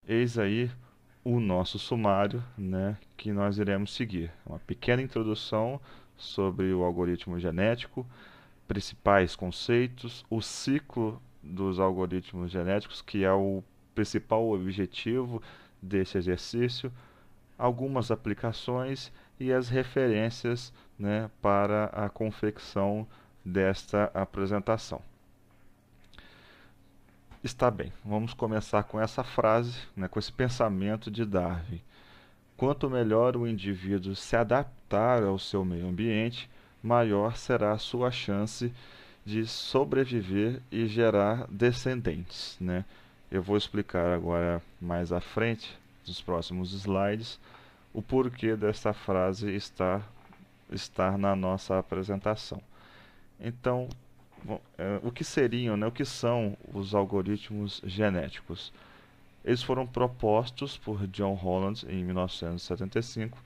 Eis aí o nosso sumário, né, que nós iremos seguir. Uma pequena introdução sobre o algoritmo genético, principais conceitos, o ciclo dos algoritmos genéticos, que é o principal objetivo desse exercício, algumas aplicações e as referências, né, para a confecção desta apresentação. Está bem, vamos começar com essa frase, né, com esse pensamento de Darwin. Quanto melhor o indivíduo se adaptar ao seu meio ambiente, maior será a sua chance de sobreviver e gerar descendentes, né? Eu vou explicar agora mais à frente, nos próximos slides, o porquê dessa frase estar na nossa apresentação. Então, o que seriam, né, o que são os algoritmos genéticos? Eles foram propostos por John Holland em 1975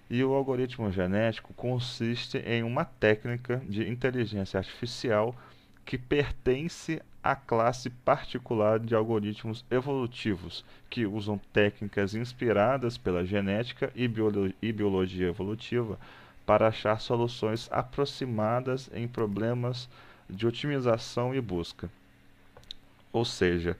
e o algoritmo genético consiste em uma técnica de inteligência artificial que pertence à classe particular de algoritmos evolutivos, que usam técnicas inspiradas pela genética e biologia evolutiva para achar soluções aproximadas em problemas de otimização e busca. Ou seja,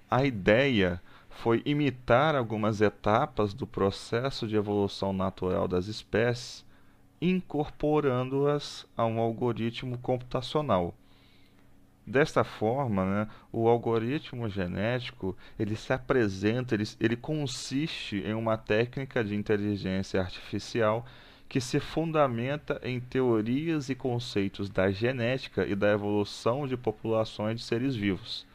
a ideia foi imitar algumas etapas do processo de evolução natural das espécies, incorporando-as a um algoritmo computacional. Desta forma, né, o algoritmo genético ele se apresenta, ele consiste em uma técnica de inteligência artificial que se fundamenta em teorias e conceitos da genética e da evolução de populações de seres vivos.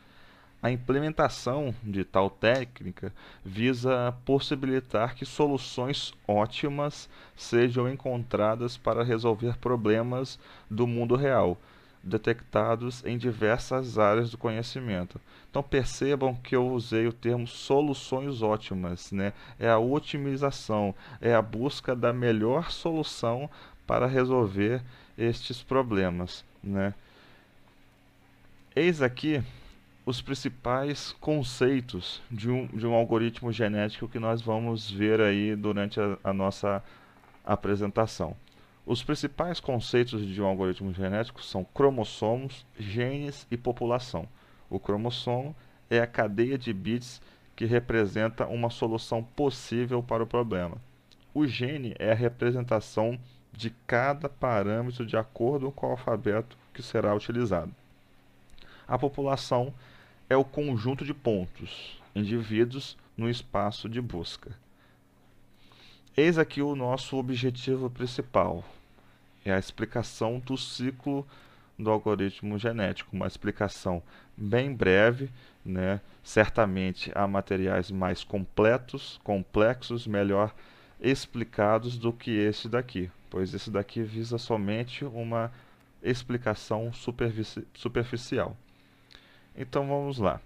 A implementação de tal técnica visa possibilitar que soluções ótimas sejam encontradas para resolver problemas do mundo real, detectados em diversas áreas do conhecimento. Então percebam que eu usei o termo soluções ótimas, né? É a otimização, é a busca da melhor solução para resolver estes problemas, né? Eis aqui os principais conceitos de um algoritmo genético que nós vamos ver aí durante a nossa apresentação. Os principais conceitos de um algoritmo genético são cromossomos, genes e população. O cromossomo é a cadeia de bits que representa uma solução possível para o problema. O gene é a representação de cada parâmetro de acordo com o alfabeto que será utilizado. A população é o conjunto de pontos, indivíduos no espaço de busca. Eis aqui o nosso objetivo principal, é a explicação do ciclo do algoritmo genético, uma explicação bem breve, né? Certamente há materiais mais completos, complexos, melhor explicados do que este daqui, pois esse daqui visa somente uma explicação superficial. Então vamos lá.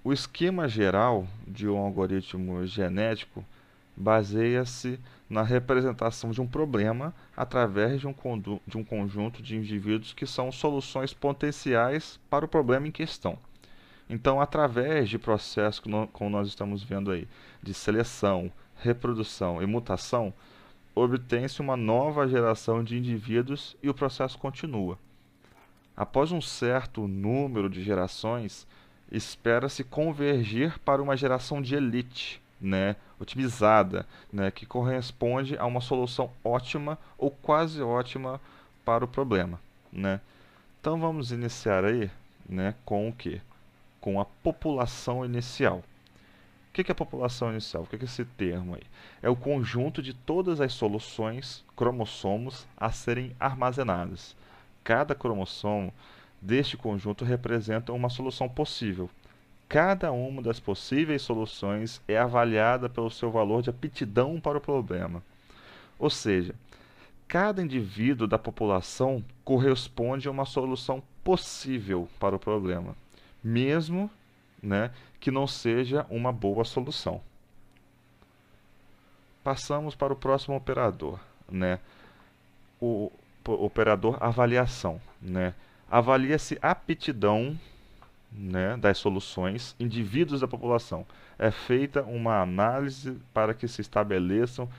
O esquema geral de um algoritmo genético baseia-se na representação de um problema através de um conjunto de indivíduos que são soluções potenciais para o problema em questão. Então, através de processos como nós estamos vendo aí, de seleção, reprodução e mutação, obtém-se uma nova geração de indivíduos e o processo continua. Após um certo número de gerações, espera-se convergir para uma geração de elite, né, otimizada, né, que corresponde a uma solução ótima ou quase ótima para o problema, né? Então vamos iniciar aí, né, com o quê? Com a população inicial. O que é a população inicial? O que é esse termo aí? É o conjunto de todas as soluções, cromossomos, a serem armazenadas. Cada cromossomo deste conjunto representa uma solução possível. Cada uma das possíveis soluções é avaliada pelo seu valor de aptidão para o problema. Ou seja, cada indivíduo da população corresponde a uma solução possível para o problema, mesmo, né, que não seja uma boa solução. Passamos para o próximo operador, né? O operador avaliação, né? Avalia-se a aptidão né, das soluções, indivíduos da população. É feita uma análise para que se estabeleçam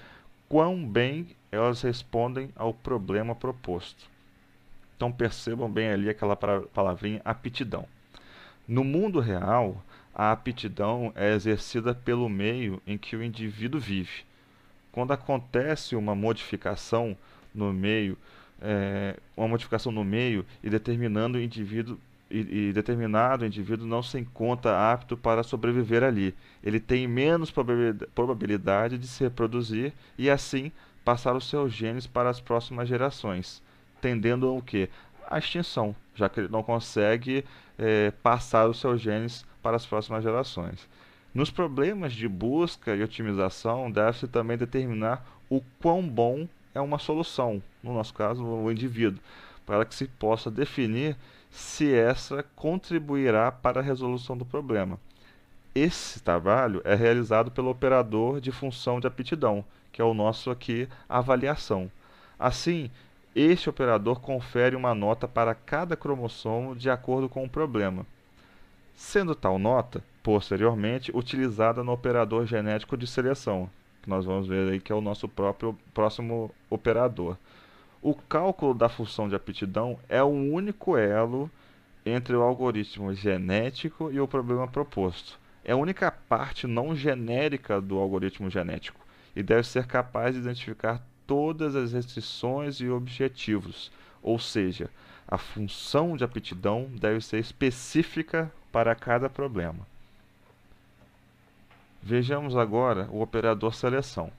quão bem elas respondem ao problema proposto. Então percebam bem ali aquela palavrinha aptidão. No mundo real, a aptidão é exercida pelo meio em que o indivíduo vive. Quando acontece uma modificação no meio e determinado indivíduo não se encontra apto para sobreviver ali. Ele tem menos probabilidade de se reproduzir e assim passar os seus genes para as próximas gerações, tendendo ao quê? A extinção, já que ele não consegue passar os seus genes para as próximas gerações. Nos problemas de busca e otimização, deve-se também determinar o quão bom é uma solução, no nosso caso, o indivíduo, para que se possa definir se essa contribuirá para a resolução do problema. Esse trabalho é realizado pelo operador de função de aptidão, que é o nosso aqui avaliação. Assim, este operador confere uma nota para cada cromossomo de acordo com o problema, sendo tal nota, posteriormente, utilizada no operador genético de seleção, que nós vamos ver aí que é o nosso próximo operador. O cálculo da função de aptidão é o único elo entre o algoritmo genético e o problema proposto. É a única parte não genérica do algoritmo genético e deve ser capaz de identificar todas as restrições e objetivos, ou seja, a função de aptidão deve ser específica para cada problema. Vejamos agora o operador seleção.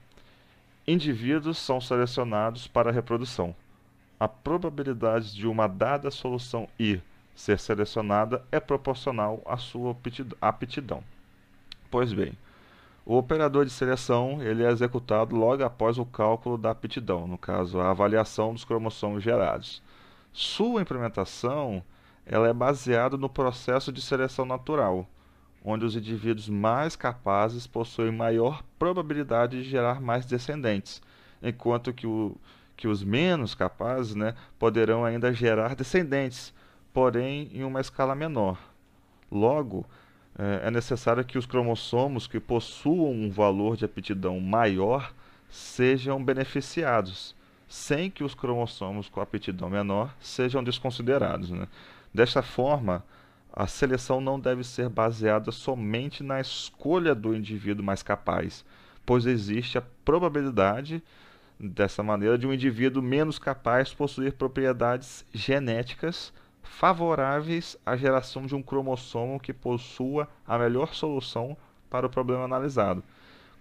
Indivíduos são selecionados para a reprodução. A probabilidade de uma dada solução I ser selecionada é proporcional à sua aptidão. Pois bem, o operador de seleção ele é executado logo após o cálculo da aptidão, no caso, a avaliação dos cromossomos gerados. Sua implementação ela é baseada no processo de seleção natural, onde os indivíduos mais capazes possuem maior probabilidade de gerar mais descendentes, enquanto que os menos capazes, né, poderão ainda gerar descendentes, porém em uma escala menor. Logo, é necessário que os cromossomos que possuam um valor de aptidão maior sejam beneficiados, sem que os cromossomos com aptidão menor sejam desconsiderados, né? Desta forma, a seleção não deve ser baseada somente na escolha do indivíduo mais capaz, pois existe a probabilidade, dessa maneira, de um indivíduo menos capaz possuir propriedades genéticas favoráveis à geração de um cromossomo que possua a melhor solução para o problema analisado,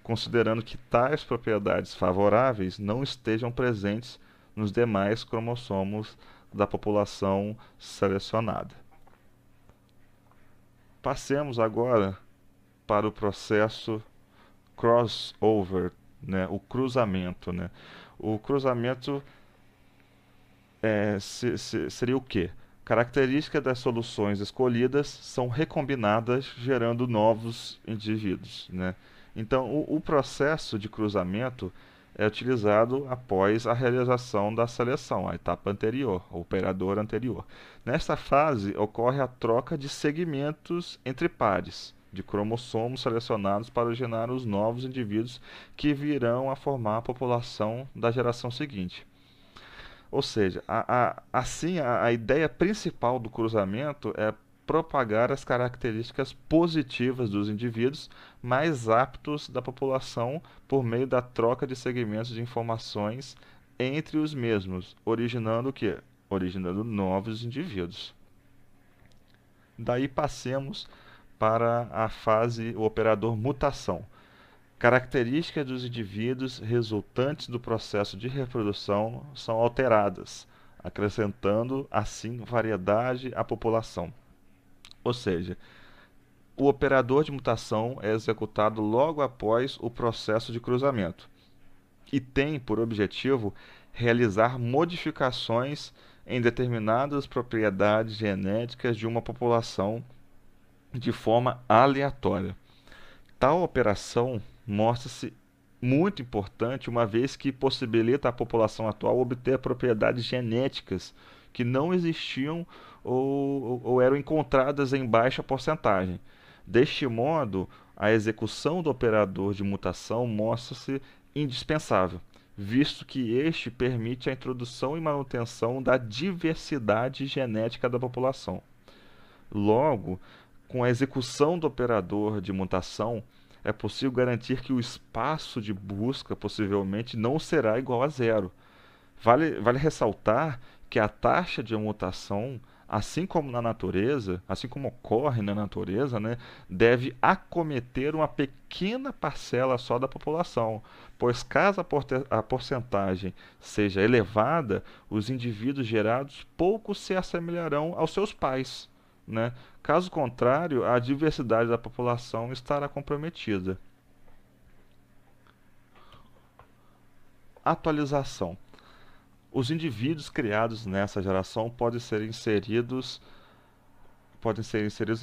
considerando que tais propriedades favoráveis não estejam presentes nos demais cromossomos da população selecionada. Passemos agora para o processo crossover, né, o cruzamento, né? O cruzamento seria o quê? Características das soluções escolhidas são recombinadas, gerando novos indivíduos, né? Então, o processo de cruzamento é utilizado após a realização da seleção, a etapa anterior, o operador anterior. Nesta fase, ocorre a troca de segmentos entre pares de cromossomos selecionados para originar os novos indivíduos que virão a formar a população da geração seguinte. Ou seja, a ideia principal do cruzamento é propagar as características positivas dos indivíduos mais aptos da população por meio da troca de segmentos de informações entre os mesmos, originando o quê? Originando novos indivíduos. Daí passemos para a fase, o operador mutação. Características dos indivíduos resultantes do processo de reprodução são alteradas, acrescentando assim variedade à população. Ou seja, o operador de mutação é executado logo após o processo de cruzamento e tem por objetivo realizar modificações em determinadas propriedades genéticas de uma população de forma aleatória. Tal operação mostra-se muito importante, uma vez que possibilita à população atual obter propriedades genéticas que não existiam ou eram encontradas em baixa porcentagem. Deste modo, a execução do operador de mutação mostra-se indispensável, visto que este permite a introdução e manutenção da diversidade genética da população. Logo, com a execução do operador de mutação, é possível garantir que o espaço de busca possivelmente não será igual a zero. Vale ressaltar que a taxa de mutação, assim como na natureza, assim como ocorre na natureza, né, deve acometer uma pequena parcela só da população, pois caso a porcentagem seja elevada, os indivíduos gerados pouco se assemelharão aos seus pais, né? Caso contrário, a diversidade da população estará comprometida. Atualização. Os indivíduos criados nessa geração podem ser inseridos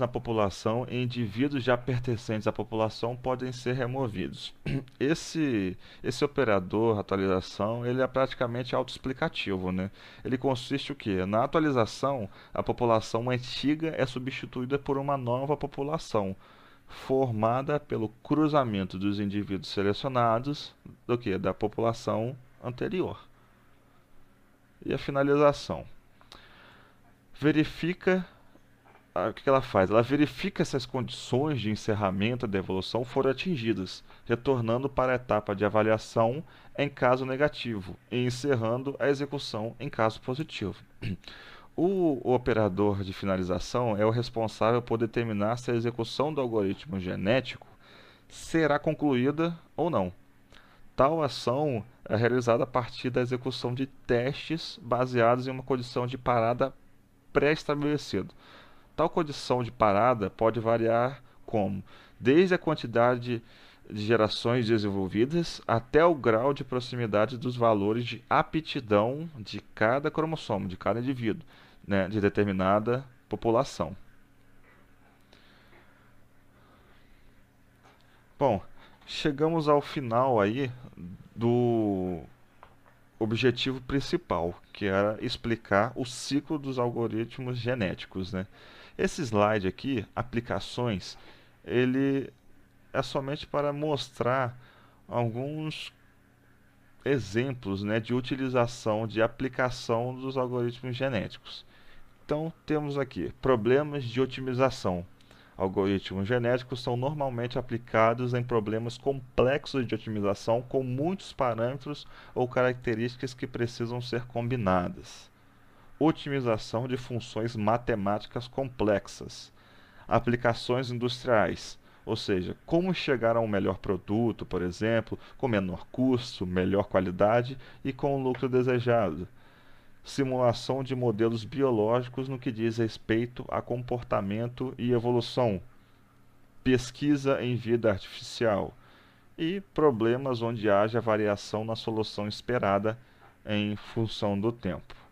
na população e indivíduos já pertencentes à população podem ser removidos. Esse operador atualização, ele é praticamente autoexplicativo, né? Ele consiste o quê? Na atualização, a população antiga é substituída por uma nova população, formada pelo cruzamento dos indivíduos selecionados do que? Da população anterior. E a finalização. Verifica o que ela faz? Ela verifica se as condições de encerramento da evolução foram atingidas, retornando para a etapa de avaliação em caso negativo e encerrando a execução em caso positivo. O operador de finalização é o responsável por determinar se a execução do algoritmo genético será concluída ou não. Tal ação é realizada a partir da execução de testes baseados em uma condição de parada pré-estabelecida. Tal condição de parada pode variar como desde a quantidade de gerações desenvolvidas até o grau de proximidade dos valores de aptidão de cada cromossomo, de cada indivíduo, né, de determinada população. Bom, chegamos ao final aí do objetivo principal, que era explicar o ciclo dos algoritmos genéticos, né? Esse slide aqui, aplicações, ele é somente para mostrar alguns exemplos, né, de utilização, de aplicação dos algoritmos genéticos. Então, temos aqui problemas de otimização. Algoritmos genéticos são normalmente aplicados em problemas complexos de otimização com muitos parâmetros ou características que precisam ser combinadas. Otimização de funções matemáticas complexas. Aplicações industriais, ou seja, como chegar a um melhor produto, por exemplo, com menor custo, melhor qualidade e com o lucro desejado. Simulação de modelos biológicos no que diz respeito a comportamento e evolução. Pesquisa em vida artificial. E problemas onde haja variação na solução esperada em função do tempo.